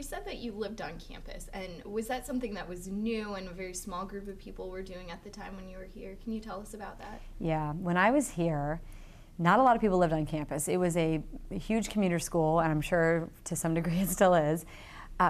said that you lived on campus, and was that something that was new and a very small group of people were doing at the time when you were here? Can you tell us about that? Yeah, when I was here, not a lot of people lived on campus. It was a huge commuter school, and I'm sure to some degree it still is.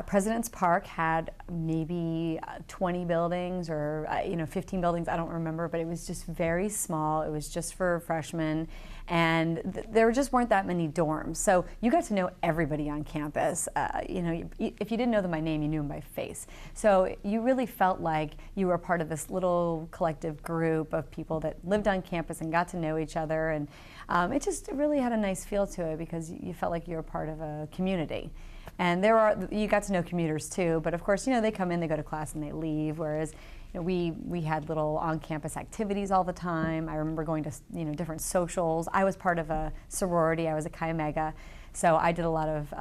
President's Park had maybe 20 buildings or 15 buildings, I don't remember, but it was just very small. It was just for freshmen, and there just weren't that many dorms. So you got to know everybody on campus. If you didn't know them by name, you knew them by face. So you really felt like you were part of this little collective group of people that lived on campus and got to know each other, and it really had a nice feel to it because you felt like you were part of a community. And you got to know commuters too, but of course, they come in, they go to class, and they leave. Whereas, we had little on-campus activities all the time. I remember going to different socials. I was part of a sorority. I was a Chi Omega, so I did a lot of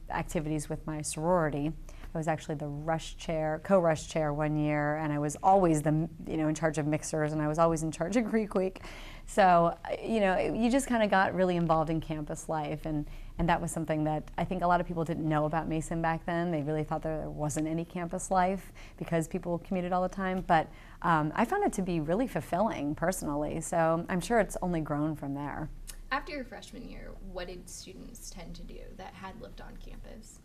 activities with my sorority. I was actually the co-rush chair one year, and I was always in charge of mixers, and I was always in charge of Greek Week. So, you just kind of got really involved in campus life, and that was something that I think a lot of people didn't know about Mason back then. They really thought there wasn't any campus life because people commuted all the time, but I found it to be really fulfilling personally, so I'm sure it's only grown from there. After your freshman year, what did students tend to do that had lived on campus?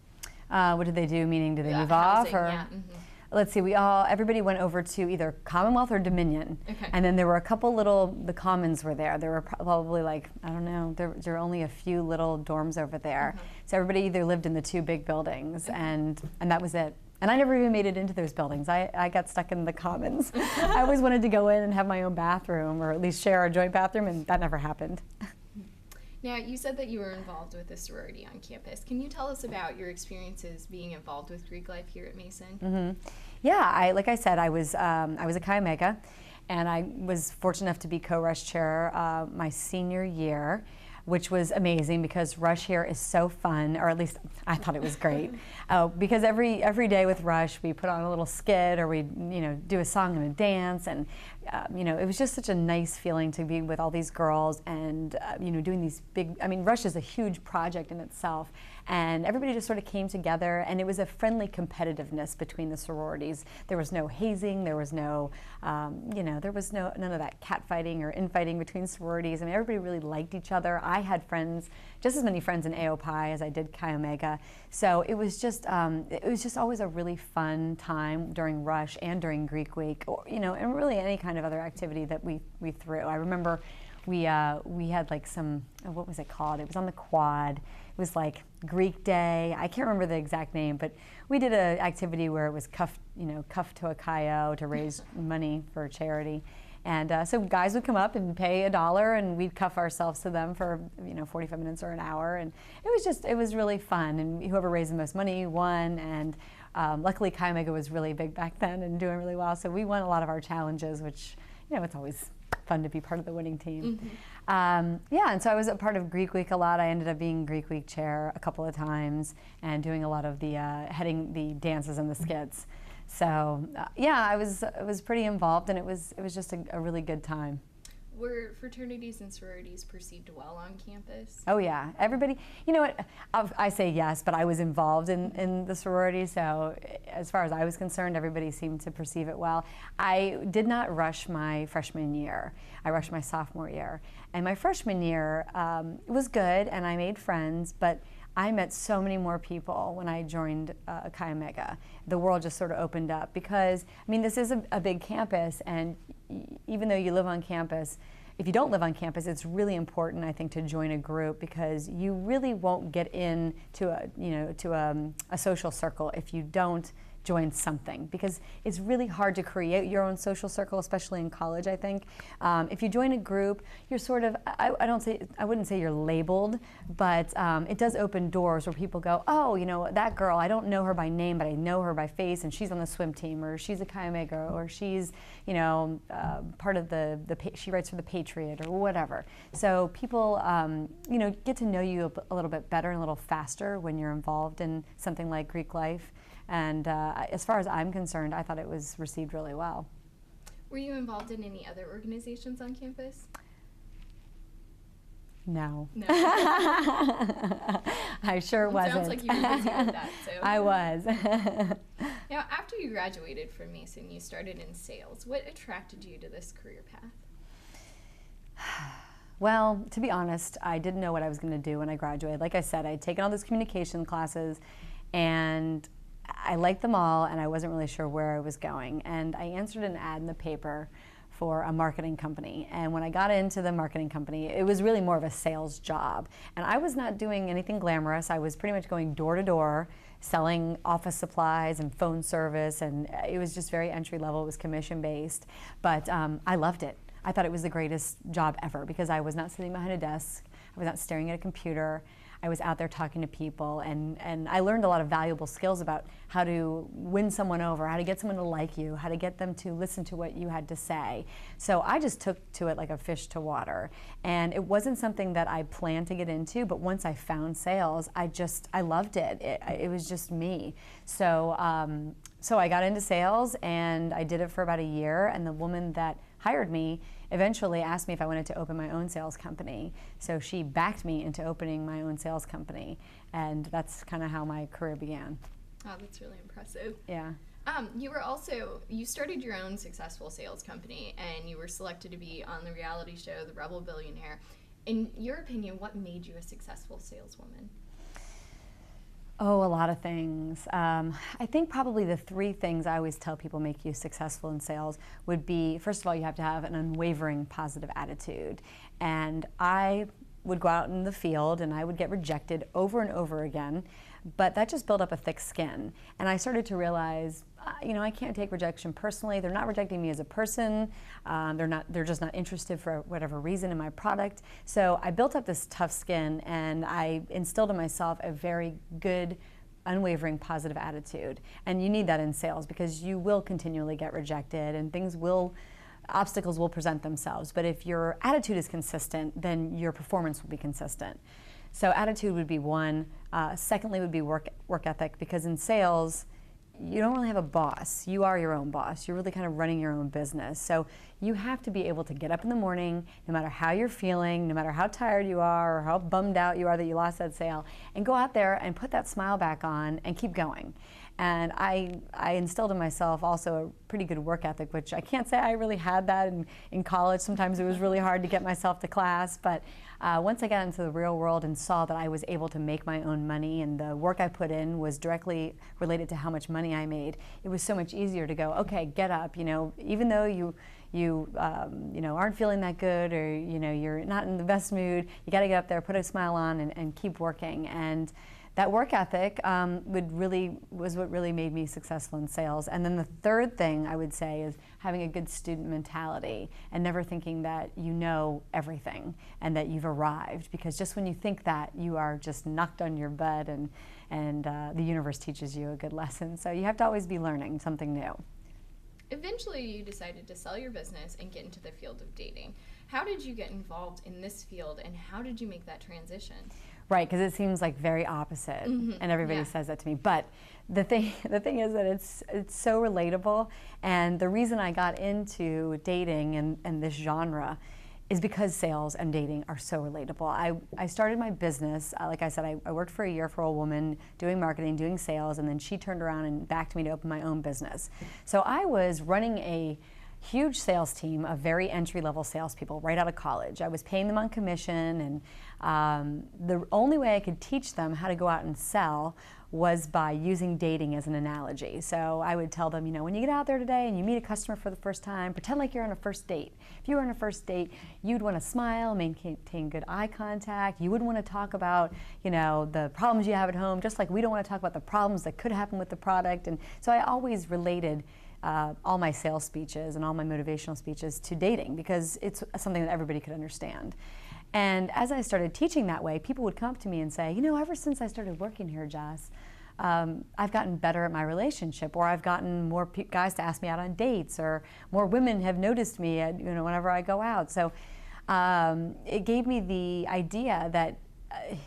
What did they do? Meaning, did they move off? Or Yeah. let's see. Everybody went over to either Commonwealth or Dominion, Okay. And then there were a couple the Commons were there. There were probably I don't know. There were only a few little dorms over there, so everybody either lived in the two big buildings, and that was it. And I never even made it into those buildings. I got stuck in the Commons. I always wanted to go in and have my own bathroom, or at least share a joint bathroom, and that never happened. Now, you said that you were involved with a sorority on campus. Can you tell us about your experiences being involved with Greek life here at Mason? Mm-hmm. Yeah, like I said, I was a Chi Omega, and I was fortunate enough to be co-rush chair my senior year, which was amazing because rush here is so fun, or at least I thought it was great. Because every day with rush, we put on a little skit, or we do a song and a dance, and it was just such a nice feeling to be with all these girls and doing these big. I mean, rush is a huge project in itself, and everybody just sort of came together, and it was a friendly competitiveness between the sororities. There was no hazing, there was no, none of that catfighting or infighting between sororities. I mean, everybody really liked each other. I had friends, just as many friends in AOPI as I did Chi Omega. So it was just always a really fun time during rush and during Greek Week, or and really any kind of other activity that we threw. I remember we had like some, what was it called? It was on the quad. It was like Greek Day. I can't remember the exact name, but we did an activity where it was cuffed to a Chi-O to raise money for charity. And so guys would come up and pay $1, and we'd cuff ourselves to them for 45 minutes or an hour, and it was really fun. And whoever raised the most money won. And luckily, Chi Omega was really big back then and doing really well, so we won a lot of our challenges, which it's always fun to be part of the winning team. And so I was a part of Greek Week a lot. I ended up being Greek Week chair a couple of times and doing a lot of the heading the dances and the skits. So I was pretty involved, and it was just a really good time. Were fraternities and sororities perceived well on campus? Oh yeah, everybody. You know what? I say yes, but I was involved in the sorority, so as far as I was concerned, everybody seemed to perceive it well. I did not rush my freshman year. I rushed my sophomore year, and my freshman year was good, and I made friends, but I met so many more people when I joined Chi Omega. The world just sort of opened up because, this is a big campus, and even though you live on campus, if you don't live on campus, it's really important, I think, to join a group, because you really won't get into a social circle if you don't join something, because it's really hard to create your own social circle, especially in college, I think. If you join a group, you're sort of, I wouldn't say you're labeled, but it does open doors where people go, oh, that girl, I don't know her by name, but I know her by face, and she's on the swim team, or she's a Chi Omega, or she's, part of she writes for the Patriot, or whatever. So people, get to know you a little bit better and a little faster when you're involved in something like Greek life. And as far as I'm concerned, I thought it was received really well. Were you involved in any other organizations on campus? No. No. I sure wasn't. Sounds like you were busy with that. So. I was. Now, after you graduated from Mason, you started in sales. What attracted you to this career path? Well, to be honest, I didn't know what I was going to do when I graduated. Like I said, I'd taken all those communication classes, and I liked them all, and I wasn't really sure where I was going. And I answered an ad in the paper for a marketing company. And when I got into the marketing company, it was really more of a sales job. And I was not doing anything glamorous. I was pretty much going door to door, selling office supplies and phone service, and it was just very entry level. It was commission based, but I loved it. I thought it was the greatest job ever because I was not sitting behind a desk. I was not staring at a computer. I was out there talking to people, and I learned a lot of valuable skills about how to win someone over, how to get someone to like you, how to get them to listen to what you had to say. So I just took to it like a fish to water. And it wasn't something that I planned to get into, but once I found sales, I loved it. It was just me. So I got into sales, and I did it for about a year, and the woman that hired me eventually asked me if I wanted to open my own sales company. So she backed me into opening my own sales company, and that's kind of how my career began. Oh, that's really impressive. Yeah. You started your own successful sales company, and you were selected to be on the reality show, The Rebel Billionaire. In your opinion, what made you a successful saleswoman? Oh, a lot of things. I think probably the three things I always tell people make you successful in sales would be, first of all, you have to have an unwavering positive attitude. And I would go out in the field and I would get rejected over and over again, but that just built up a thick skin. And I started to realize, I can't take rejection personally. They're not rejecting me as a person. They're just not interested for whatever reason in my product. So I built up this tough skin, and I instilled in myself a very good, unwavering positive attitude. And you need that in sales because you will continually get rejected, and obstacles will present themselves. But if your attitude is consistent, then your performance will be consistent. So attitude would be one. Secondly would be work ethic, because in sales, you don't really have a boss. You are your own boss. You're really kind of running your own business. So you have to be able to get up in the morning, no matter how you're feeling, no matter how tired you are or how bummed out you are that you lost that sale, and go out there and put that smile back on and keep going. And I instilled in myself also a pretty good work ethic, which I can't say I really had that in college. Sometimes it was really hard to get myself to class, but once I got into the real world and saw that I was able to make my own money and the work I put in was directly related to how much money I made, it was so much easier to go, okay, get up, even though you aren't feeling that good, or you're not in the best mood, you got to get up there, put a smile on, and keep working. And that work ethic was what really made me successful in sales. And then the third thing I would say is having a good student mentality and never thinking that you know everything and that you've arrived, because just when you think that, you are just knocked on your butt, and the universe teaches you a good lesson. So you have to always be learning something new. Eventually, you decided to sell your business and get into the field of dating. How did you get involved in this field, and how did you make that transition? Right, because it seems like very opposite, and everybody says that to me. But the thing is that it's so relatable, and the reason I got into dating and this genre is because sales and dating are so relatable. I started my business, like I said, I worked for a year for a woman doing marketing, doing sales, and then she turned around and backed me to open my own business. So I was running a huge sales team of very entry-level salespeople right out of college. I was paying them on commission, and the only way I could teach them how to go out and sell was by using dating as an analogy. So I would tell them, when you get out there today and you meet a customer for the first time, pretend like you're on a first date. If you were on a first date, you'd want to smile, maintain good eye contact. You wouldn't want to talk about, the problems you have at home, just like we don't want to talk about the problems that could happen with the product. And so I always related all my sales speeches and all my motivational speeches to dating, because it's something that everybody could understand. And as I started teaching that way, people would come up to me and say, ever since I started working here, Jess, I've gotten better at my relationship, or I've gotten more guys to ask me out on dates, or more women have noticed me whenever I go out. So it gave me the idea that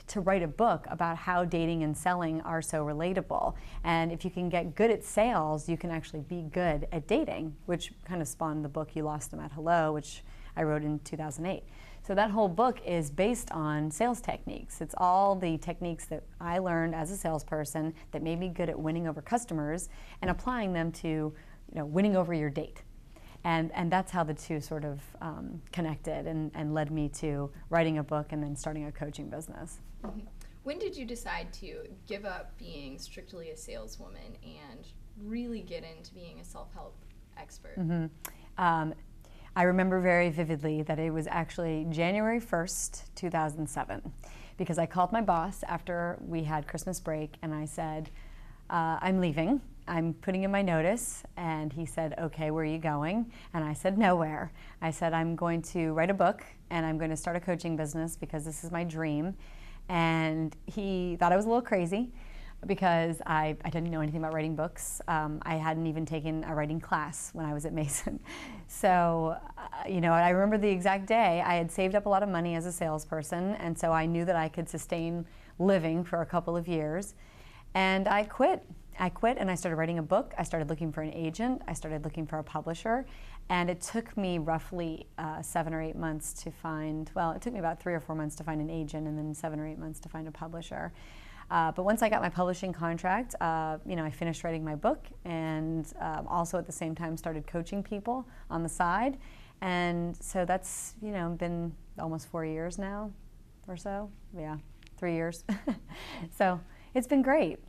to write a book about how dating and selling are so relatable. And if you can get good at sales, you can actually be good at dating, which kind of spawned the book You Lost Them at Hello, which I wrote in 2008. So that whole book is based on sales techniques. It's all the techniques that I learned as a salesperson that made me good at winning over customers and applying them to winning over your date. And that's how the two sort of connected and led me to writing a book and then starting a coaching business. Mm-hmm. When did you decide to give up being strictly a saleswoman and really get into being a self-help expert? Mm-hmm. I remember very vividly that it was actually January 1st, 2007, because I called my boss after we had Christmas break and I said, I'm leaving. I'm putting in my notice. And he said, okay, where are you going? And I said, nowhere. I said, I'm going to write a book and I'm going to start a coaching business because this is my dream. And he thought I was a little crazy because I didn't know anything about writing books. I hadn't even taken a writing class when I was at Mason. So, I remember the exact day. I had saved up a lot of money as a salesperson, and so I knew that I could sustain living for a couple of years. And I quit. And I started writing a book. I started looking for an agent. I started looking for a publisher. And it took me roughly 7 or 8 months to find, it took me about 3 or 4 months to find an agent and then 7 or 8 months to find a publisher. But once I got my publishing contract, I finished writing my book and also at the same time started coaching people on the side. And so that's, been almost 4 years now or so. Yeah, 3 years. So it's been great.